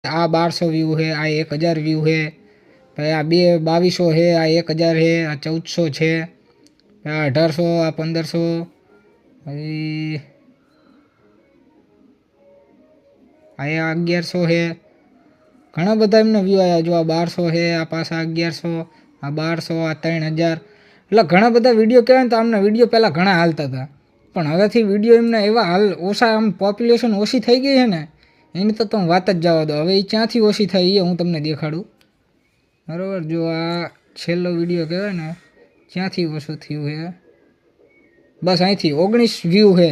आ 1200 view है, आ 1000 view है, भाई आ 2200 है, आ 1000 है, आ 1400 है, आ 1800, आ 1500, भाई आ 1100 है। घणा बधा एमने व्यू आया। जो आ 1200 है, आ पासा 1100, आ 1200, आ 3000। એટલે ઘણા બધા વિડીયો કહેવાય ને તો આમના વિડીયો પહેલાં ઘણા હાલતા હતા, પણ હવેથી વિડીયો એમને એવા હાલ ઓછા, આમ પોપ્યુલેશન ઓછી થઈ ગઈ છે ને એની તો તમે વાત જ જવા દો। હવે એ ક્યાંથી ઓછી થઈ એ હું તમને દેખાડું, બરાબર। જો આ છેલ્લો વિડીયો કહેવાય ને ક્યાંથી ઓછું થયું છે, બસ અહીંથી 19 વ્યૂ છે,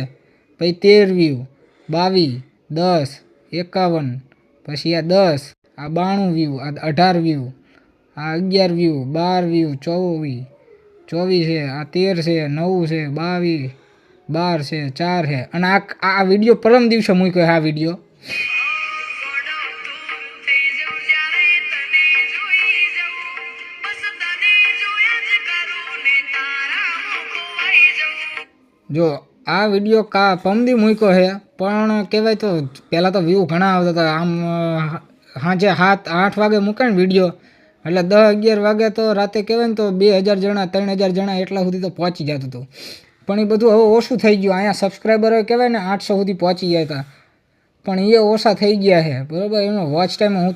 પછી 13 વ્યૂ, 22, 10, 51, પછી આ 10, આ 92 વ્યૂ, આ 18 વ્યૂ, આ 11 વ્યૂ, 12 વ્યૂ, 24 છે, આ 13 છે, 9 છે, 22, 12 છે, 4 છે। અને આ વિડીયો પરમ દિવસે મૂક્યો આ વિડીયો। જો આ વિડીયો પમદી મૂક્યો છે, પણ કહેવાય તો પહેલાં તો વ્યૂ ઘણા આવતા હતા। આમ સાંજે 7-8 વાગે મૂકે ને વિડીયો એટલે 10-11 વાગે તો રાતે કહેવાય ને તો 2000 જણા 3000 જણા એટલા સુધી તો પહોંચી જતું હતું, પણ એ બધું હવે ઓછું થઈ ગયું। અહીંયા સબસ્ક્રાઈબરો કહેવાય ને 800 સુધી પહોંચી ગયા હતા, પણ એ ઓછા થઈ ગયા છે, બરાબર। એનો વોચ ટાઈમ હું